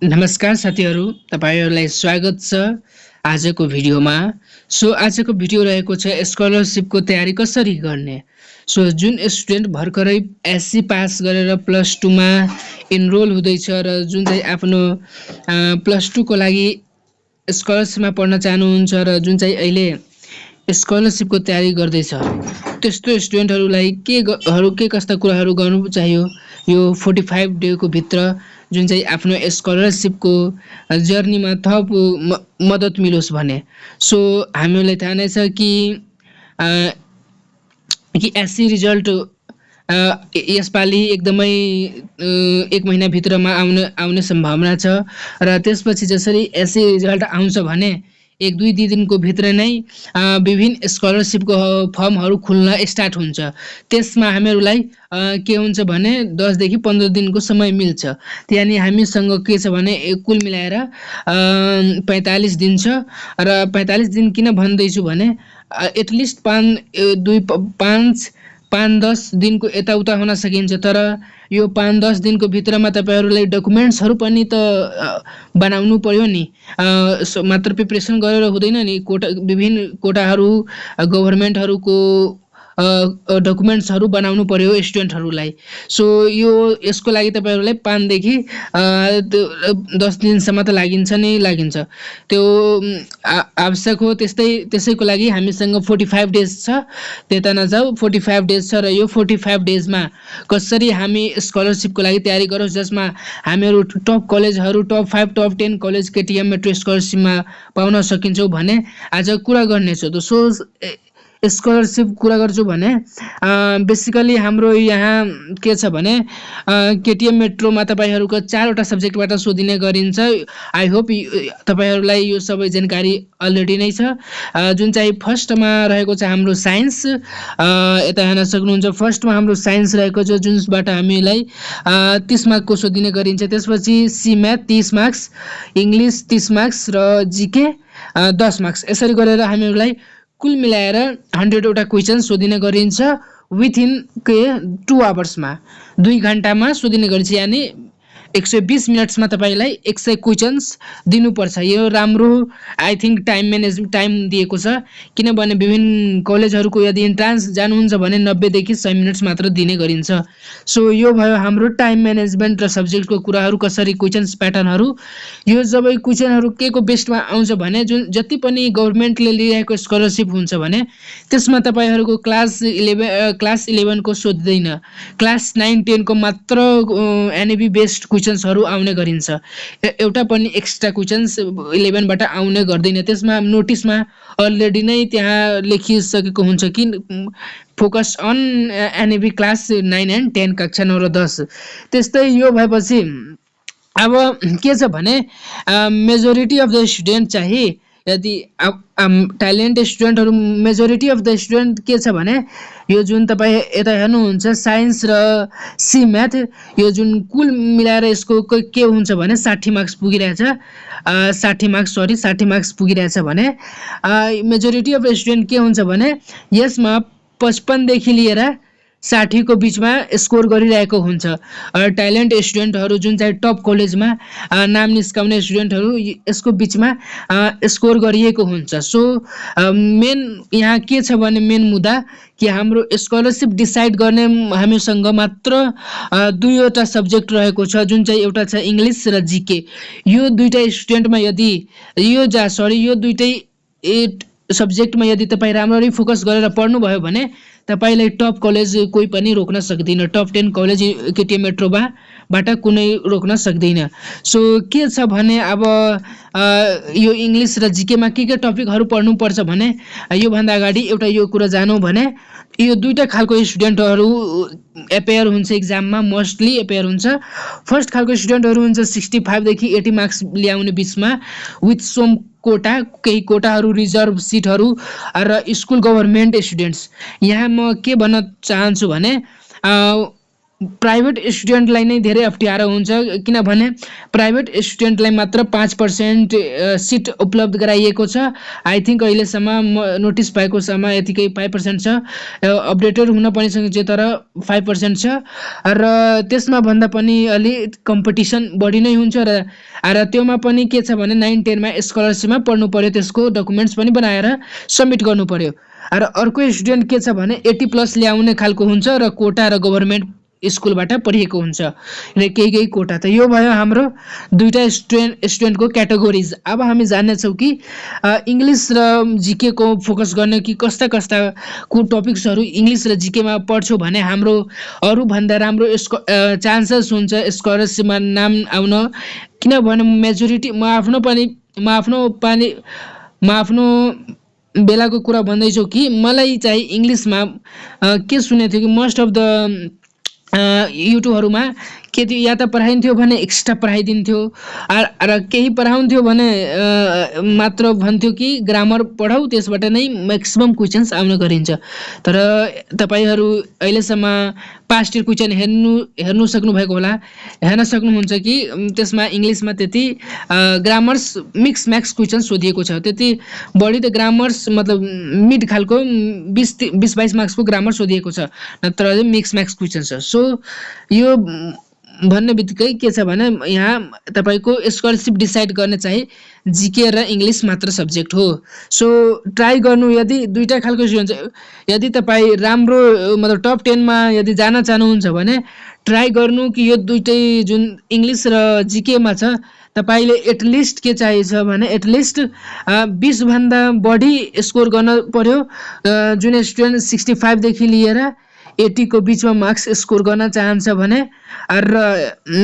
नमस्कार साथीहरू, तपाईहरुलाई स्वागत छ आजको भिडियोमा। आजको भिडियो रहेको छ स्कलरशिपको तयारी कसरी गर्ने। जुन स्टुडेन्ट भर्खरै एससी पास गरेर प्लस 2 मा इनरोल हुँदैछ र जुन चाहिँ आफ्नो प्लस 2 को लागि स्कलरशिपमा पढ्न चाहनुहुन्छ र जुन चाहिँ अहिले स्कलरशिपको तयारी गर्दैछ, त्यस्तो स्टुडेन्टहरूलाई के कस्ता कुराहरू गर्नु चाहियो यो 45 डेको भित्र, जुन चाहिँ आफ्नो स्कलरशिपको जर्नीमा थप मद्दत मिलोस् भने। हामीलाई थाहा नै छ कि एससी रिजल्ट यसपालि एकदमै 1 महिनाभित्रमा आउने सम्भावना छ र त्यसपछि जसरी एससी रिजल्ट आउँछ भने 1-2 दिनको भित्र नै विभिन्न स्कलरशिपको फर्महरू खुल्न स्टार्ट हुन्छ। त्यसमा हामीहरूलाई के हुन्छ भने 10 देखि 15 दिनको समय मिल्छ। यानी हामीसँग के छ भने कुल मिलाएर 45 दिन छ र 45 दिन किन भन्दैछु भने एटलिस्ट 5-10 दिनको यताउता हुन सकिन्छ, तर यो 5-10 दिनको भित्रमा तपाईहरुलाई डकुमेन्ट्सहरू पनि त बनाउनु पर्यो नि। मात्र प्रिपरेसन गरेर हुँदैन नि। विभिन्न कोटाहरू गभर्नमेन्टहरूको डकुमेन्ट्सहरू बनाउनु पर्यो स्टुडेन्टहरूलाई। यसको लागि तपाईहरुलाई 5 देखि 10 दिनसम्म त लागिन्छ। त्यो आवश्यक हो। त्यसैको लागि हामीसँग 45 डेज छ। त्यता नजाऊ, 45 डेज छ र यो 45 डेजमा कसरी हामी स्कलरशिपको लागि तयारी गरौँ, जसमा हामीहरू टप कलेजहरू, top 5 top 10 college KTM metro स्कलरशिपमा पाउन सकिन्छौँ भने आज कुरा गर्नेछौँ। स्कलरशिप कुरा गर्छु भने बेसिकली हाम्रो यहाँ के छ भने केटीएम मेट्रोमा तपाईहरुको 4वटा सब्जेक्टबाट सोधिने गरिन्छ। आई होप तपाईहरुलाई यो सबै जानकारी अलरेडी नै छ। जुन चाहिँ फर्स्टमा रहेको छ हाम्रो साइन्स। यता हेर्न सक्नुहुन्छ, फर्स्टमा हाम्रो साइन्स रहेको छ, जुनबाट हामीलाई 30 मार्कको सोधिने गरिन्छ। त्यसपछि सी म्याथ 30 मार्क्स, इङ्ग्लिस 30 मार्क्स र जीके 10 मार्क्स। यसरी गरेर हामीहरूलाई कुल मिलाएर 100वटा क्वेशन सोधिने गरिन्छ विथिन 2 आवर्समा, 2 घण्टामा सोधिने गरिन्छ। यानी 120 मिनट्समा तपाईलाई 100 क्वेशन्स दिनुपर्छ। यो राम्रो आई थिंक टाइम दिएको छ, किनभने विभिन्न कलेजहरूको यदि इन्ट्रान्स जानुहुन्छ भने 90 देखि 100 मिनट्स मात्र दिने गरिन्छ। यो भयो हाम्रो टाइम म्यानेजमेन्ट र सब्जेक्टको कुराहरू, कसरी क्वेशन्स प्याटर्नहरू। यो सबै क्वेशनहरू के को बेस्टमा आउँछ भने जति पनि गभर्नमेन्टले लिएको स्कलरशिप हुन्छ भने त्यसमा तपाईहरुको क्लास 11 को सोध्दैन, क्लास 9-10 को मात्र एनएबी बेस्ड क्वेशन्सहरू आउने गरिन्छ। एउटा पनि एक्स्ट्रा क्वेशन्स 11 बाट आउने गर्दैन। त्यसमा नोटिसमा अलरेडी नै त्यहाँ लेखिसकेको हुन्छ कि focus on NEB class 9 and 10 कक्षा 9 र 10। त्यस्तै यो भएपछि अब के छ भने मेजोरिटी अफ द स्टुडेन्ट चाहिँ, यदि ट्यालेन्ट स्टुडेन्टहरू, मेजोरिटी अफ द स्टुडेन्ट के छ भने यो जुन तपाईँ यता हेर्नुहुन्छ साइन्स र सी म्याथ, यो जुन कुल मिलाएर यसको के हुन्छ भने 60 मार्क्स पुगिरहेछ। 60 मार्क्स पुगिरहेछ भने मेजोरिटी अफ स्टुडेन्ट के हुन्छ भने यसमा 55 देखि लिएर 60 को बीचमा स्कोर गरिरहेको हुन्छ। ट्यालेन्ट स्टुडेन्टहरू जुन चाहिँ टप कलेजमा नाम निस्काउने स्टुडेन्टहरू यसको बीचमा स्कोर गरिएको हुन्छ। मेन यहाँ के छ भने मेन मुद्दा कि हाम्रो स्कलरशिप डिसाइड गर्ने हामीसँग मात्र 2वटा सब्जेक्ट रहेको छ, जुन चाहिँ एउटा छ इङ्ग्लिस र जीके। यो दुईटै स्टुडेन्टमा यदि यो दुईटै सब्जेक्टमा यदि तपाईँ राम्ररी फोकस गरेर पढ्नुभयो भने तपाईलाई टप कलेज कोही पनि रोक्न सक्दैन। टप 10 कलेज केटीएम मेट्रोबाट कुनै रोक्न सक्दैन। के छ भने अब यो इङ्ग्लिस र जीकेमा के टपिकहरू पढ्नुपर्छ भने योभन्दा अगाडि एउटा यो कुरा जानौँ भने यो दुईटा खालको स्टुडेन्टहरू एपेयर हुन्छ एक्जाममा, मोस्टली एपेयर हुन्छ। फर्स्ट खालको स्टुडेन्टहरू हुन्छ 65 देखि 80 मार्क्स ल्याउने बिचमा विथ सम कोटा, केही कोटाहरू, रिजर्भ सिटहरू र स्कुल गभर्नमेन्ट स्टुडेन्ट्स। यहाँ म के भन्न चाहन्छु भने प्राइभेट स्टुडेन्टलाई नै धेरै अप्ठ्यारो हुन्छ, किनभने प्राइभेट स्टुडेन्टलाई मात्र 5% सिट उपलब्ध गराइएको छ। आई थिङ्क अहिलेसम्म म नोटिस पाएकोसम्म यतिकै 5% छ, अपडेटेड हुन पनि सकिन्छ तर 5% छ। र त्यसमा भन्दा पनि अलि कम्पिटिसन बढी नै हुन्छ र त्योमा पनि के छ भने 9-10मा स्कलरसिपमा पढ्नु पर्यो, त्यसको डकुमेन्ट्स पनि बनाएर सबमिट गर्नु पर्यो। र अर्को स्टुडेन्ट के छ भने 80+ ल्याउने खालको हुन्छ र कोटा र गभर्मेन्ट स्कुलबाट पढिएको हुन्छ र केही कोटा। त यो भयो हाम्रो दुईटा स्टुडेन्टको क्याटेगोरिज। अब हामी जान्नेछौँ कि इङ्ग्लिस र जिके को फोकस गर्ने कि कस्ता को टपिक्सहरू इङ्ग्लिस र जिकेमा पढ्छौँ भने हाम्रो अरूभन्दा राम्रो चान्सेस हुन्छ स्कलरसिपमा नाम आउन, किनभने मेजोरिटी म आफ्नो बेलाको कुरा भन्दैछु कि मलाई चाहिँ इङ्ग्लिसमा के सुनेको थियो कि मोस्ट अफ द युट्युबहरूमा के थियो, या त पढाइन्थ्यो भने एक्स्ट्रा पढाइदिन्थ्यो र केही पढाउँथ्यो भने मात्र भन्थ्यो कि ग्रामर पढाऊ, त्यसबाट नै म्याक्सिमम क्वेसन्स आउन गरिन्छ। तर तपाईँहरू अहिलेसम्म पास्ट इयर क्वेसन हेर्नु सक्नुभएको होला, हेर्न सक्नुहुन्छ कि त्यसमा इङ्ग्लिसमा त्यति ग्रामर्स मिक्स क्वेसन सोधिएको छ। त्यति बढी त ग्रामर्स मतलब मिड खालको 20-22 मार्क्सको ग्रामर सोधिएको छ, नत्र मिक्स क्वेसन छ। सो यो भन्ने बित्तिकै के छ भने यहाँ तपाईँको स्कलरसिप डिसाइड गर्ने चाहिँ जिके र इङ्ग्लिस मात्र सब्जेक्ट हो। सो ट्राई गर्नु, यदि दुईटा खालको स्टुडेन्ट छ, यदि तपाईँ राम्रो मतलब टप 10मा यदि जान चाहनुहुन्छ भने ट्राई गर्नु कि यो दुइटै जुन इङ्ग्लिस र जिकेमा छ तपाईँले एटलिस्ट के चाहिन्छ भने एटलिस्ट 20 भन्दा बढी स्कोर गर्न पर्यो। जुन स्टुडेन्ट 65 देखि लिएर 80 को बिचमा मार्क्स स्कोर गर्न चाहन्छ भने र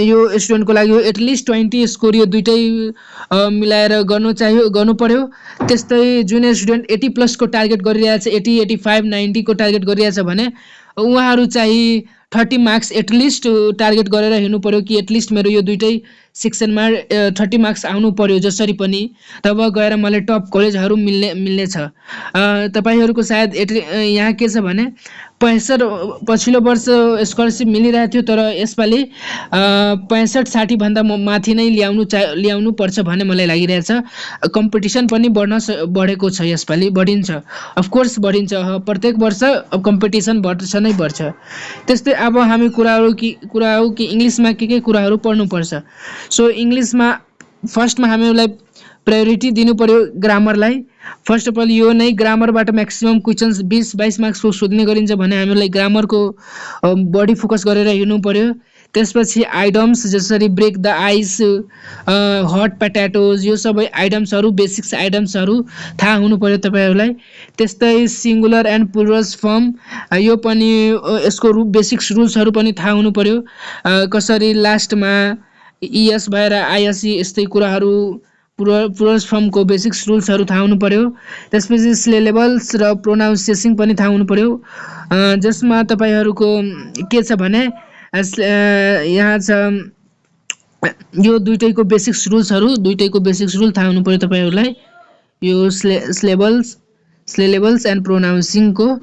यो स्टुडेन्टको लागि एटलिस्ट 20 स्कोर यो दुइटै मिलाएर गर्नु पर्यो। त्यस्तै जुन स्टुडेन्ट 80+ को टार्गेट गरिरहेछ, 80, 85, 90 को टार्गेट गरिरहेछ भने उहाँहरू चाहिँ 30 मार्क्स एटलिस्ट टार्गेट गरेर हिँड्नु पर्यो कि एटलिस्ट मेरो यो दुइटै सेक्सनमा 30 मार्क्स आउनु पर्यो जसरी पनि, तब गएर मलाई टप कलेजहरू मिल्नेछ। तपाईँहरूको सायद यहाँ के छ भने 65 पछिल्लो वर्ष स्कलरसिप मिलिरहेको थियो, तर यसपालि 65-60 भन्दा माथि नै ल्याउनु पर्छ भन्ने मलाई लागिरहेछ। कम्पिटिसन पनि बढेको छ, यसपालि बढिन्छ, अफकोर्स बढिन्छ, प्रत्येक वर्ष कम्पिटिसन बढ्छ नै बढ्छ। त्यस्तै अब हामी कुरा हो कि इङ्ग्लिसमा के कुराहरू पढ्नुपर्छ। सो इङ्ग्लिसमा फर्स्टमा हामीलाई प्रायोरिटी दिनु पर्यो ग्रामरलाई। फर्स्ट अफ अल यो नै ग्रामरबाट म्याक्सिमम क्वेसन्स 20-22 मार्क्सको सोध्ने गरिन्छ भने हामीलाई ग्रामरको बढी फोकस गरेर हिँड्नु पर्यो। त्यसपछि आइडम्स जसरी ब्रेक द आइस, हट पोट्याटोज, यो सबै आइडम्सहरू बेसिक्स आइडम्सहरू थाहा हुनु पर्यो तपाईँहरूलाई। त्यस्तै सिङ्गुलर एन्ड प्लुरल्स फर्म, यो पनि यसको बेसिक्स रुल्सहरू पनि थाहा हुनु पर्यो, कसरी लास्टमा इएस भएर आइएसई यस्तै कुराहरू, प्लुरल्स फर्मको बेसिक्स रुल्सहरू थाहा हुनु पर्यो। त्यसपछि सिलेबल्स र प्रोनाउन्सिएसन पनि थाहा हुनु पर्यो, जसमा तपाईँहरूको के छ भने यहाँ छ यो दुइटैको बेसिक्स रुल थाहा हुनु पर्यो तपाईँहरूलाई, यो सिलेबल्स एन्ड प्रोनाउन्सिङको।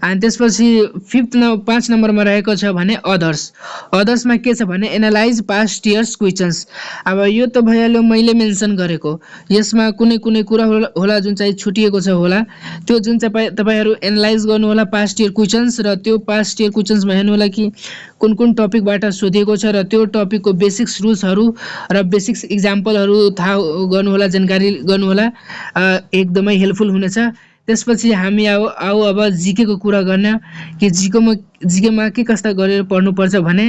अनि त्यसपछि 5 नम्बरमा रहेको छ भने अदर्समा के छ भने एनालाइज पास्ट इयर्स क्वेसन्स। अब यो त भइहाल्यो मैले मेन्सन गरेको, यसमा कुनै कुरा होला जुन चाहिँ छुटिएको छ होला, त्यो जुन चाहिँ तपाईँहरू एनालाइज गर्नु होला पास्ट इयर क्वेसन्स, र त्यो पास्ट इयर क्वेसन्समा हेर्नु होला कि कुन टपिकबाट सोधिएको छ र त्यो टपिकको बेसिक्स रुल्सहरू र बेसिक्स इक्जाम्पलहरू थाहा गर्नु होला, जानकारी गर्नु होला, एकदमै हेल्पफुल हुनेछ। त्यसपछि हामी आऊ अब जिके को कुरा गर्न कि जिकेमा के कस्ता गरेर पढ्नुपर्छ भने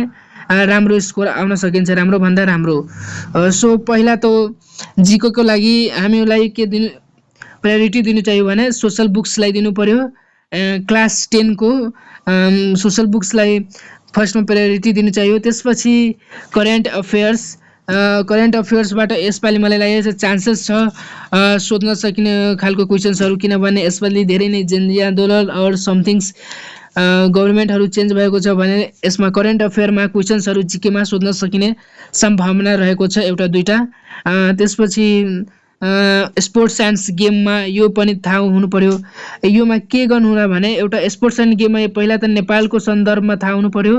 राम्रो स्कोर आउन सकिन्छ, राम्रो भन्दा राम्रो। सो पहिला त जिके को लागि हामीलाई के प्रायोरिटी दिनु चाहियो भने सोशल बुक्सलाई दिनु पर्यो। क्लास 10 को सोशल बुक्सलाई फर्स्टमा प्रायोरिटी दिनु चाहियो। त्यसपछि करेन्ट अफेयर्सबाट यसपालि मलाई लागेको छ चान्सेस छ सोध्न सकिने खालको क्वेसन्सहरू, किनभने यसपालि धेरै नै जेनजी आन्दोलन और समथिङ्स गभर्मेन्टहरू चेन्ज भएको छ भने यसमा करेन्ट अफेयरमा क्वेसन्सहरू जिकेमा सोध्न सकिने सम्भावना रहेको छ, एउटा दुईटा। त्यसपछि स्पोर्ट्स साइन्स गेममा यो पनि थाहा हुनु पर्यो। योमा के गर्नु होला भने एउटा स्पोर्ट्स एन्ड गेममा पहिला त नेपालको सन्दर्भमा थाहा हुनु पर्यो।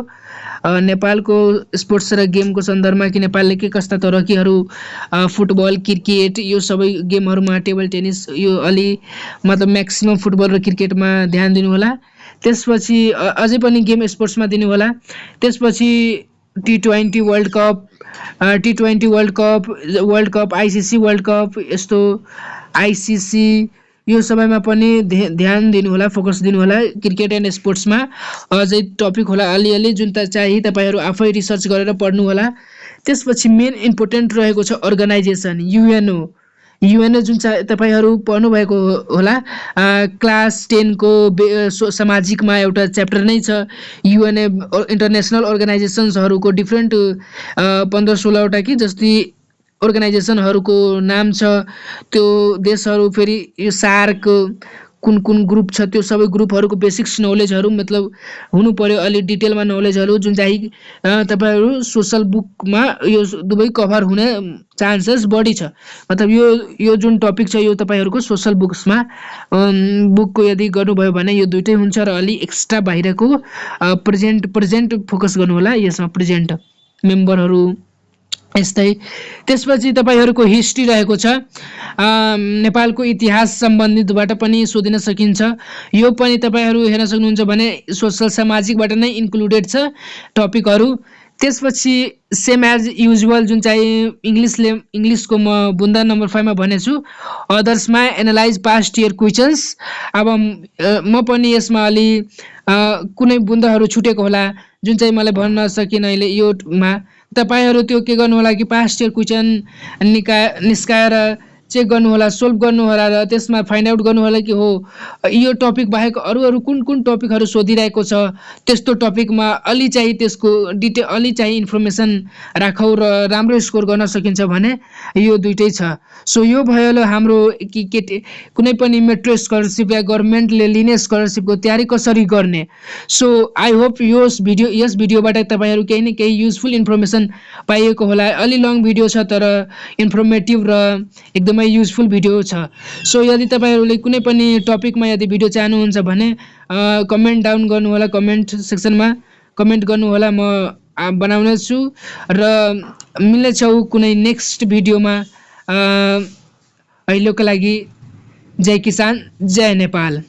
नेपालको स्पोर्ट्स र गेमको सन्दर्भमा कि नेपालले के कस्ता तरक्कीहरू फुटबल क्रिकेट यो सबै गेमहरूमा टेबल टेनिस यो अलि मतलब म्याक्सिमम फुटबल र क्रिकेटमा ध्यान दिनु होला। त्यसपछि अझै पनि गेम स्पोर्ट्समा दिनु होला। त्यसपछि T20 world cup world cup ICC world cup यस्तो आइसिसी यो सबैमा पनि ध्यान दिनु होला, फोकस दिनु होला। क्रिकेट एन्ड स्पोर्ट्समा अझै टपिक होला अलिअलि जुन चाहिँ तपाईहरू आफै रिसर्च गरेर पढ्नु होला। त्यसपछि मेन इम्पोर्टेन्ट रहेको छ अर्गनाइजेसन युएनओ जुन चाहिँ तपाईहरू पढ्नु भएको होला। क्लास 10 को सामाजिकमा एउटा च्याप्टर नै छ युएनए इन्टरनेसनल अर्गनाइजेसन्सहरूको डिफ्रेन्ट 15-16 वटा कि जस्तै अर्गनाइजेसनहरूको नाम छ। त्यो देशहरू फेरि यो सार्क कुन ग्रुप छ त्यो सबै ग्रुपहरूको बेसिक्स नलेजहरू मतलब हुनु पर्यो, अलि डिटेलमा नलेजहरू जुन चाहिँ तपाईहरू सोसल बुकमा यो दुवै कभर हुने चान्सेस बढी छ। मतलब यो जुन टपिक छ यो तपाईहरूको सोसल बुक्समा बुकको यदि गर्नुभयो भने यो दुइटै हुन्छ र अलि एक्स्ट्रा बाहिरको प्रेजेन्ट फोकस गर्नु होला यसमा प्रेजेन्ट मेम्बरहरू यस्तै। त्यसपछि तपाईहरूको हिस्ट्री रहेको छ। नेपालको इतिहास सम्बन्धितबाट पनि सोधिन सकिन्छ। यो पनि तपाईहरू हेर्न सक्नुहुन्छ भने सोसल सामाजिकबाट नै इन्क्लुडेड छ टपिकहरू। त्यसपछि सेम एज युजुअल जुन चाहिँ इङ्ग्लिसको म बुन्दा नम्बर 5 मा भनेछु अदर्समा एनालाइज पास्ट इयर क्वेसन्स। अब म पनि यसमा अलि कुनै बुन्दाहरू छुटेको होला जुन चाहिँ मलाई भन्न सकिनँ अहिले योमा। तपाईहरू त्यो के गर्नु होला कि पास्ट इयर क्वेसन निस्काएर चेक गर्नु होला, सोल्भ गर्नु होला र त्यसमा फाइन्ड आउट गर्नु होला कि हो यो टपिक बाहेक अरू कुन टपिकहरू सोधिरहेको छ त्यस्तो टपिकमा अलि चाहिँ त्यसको डिटेल अलि चाहिँ इन्फर्मेसन राखौ र राम्रो स्कोर गर्न सकिन्छ भने यो दुइटै छ। सो यो भयो हाम्रो कुनै पनि मेट्रो स्कलरसिप या गभर्मेन्टले लिने स्कलरसिपको तयारी कसरी गर्ने। सो आई होप यस भिडियोबाट तपाईहरू केही न केही युजफुल इन्फर्मेसन पाइएको होला। अलि लङ भिडियो छ तर इन्फर्मेटिभ र एकदमै युजफुल भिडियो छ। सो यदि तपाईहरूले कुनै पनि टपिकमा यदि भिडियो चाहनुहुन्छ भने कमेन्ट डाउन गर्नु होला, कमेन्ट सेक्सनमा कमेन्ट गर्नु होला, म बनाउने छु र मिल्नेछौँ कुनै नेक्स्ट भिडियोमा। अहिलेको लागि जय किसान जय नेपाल।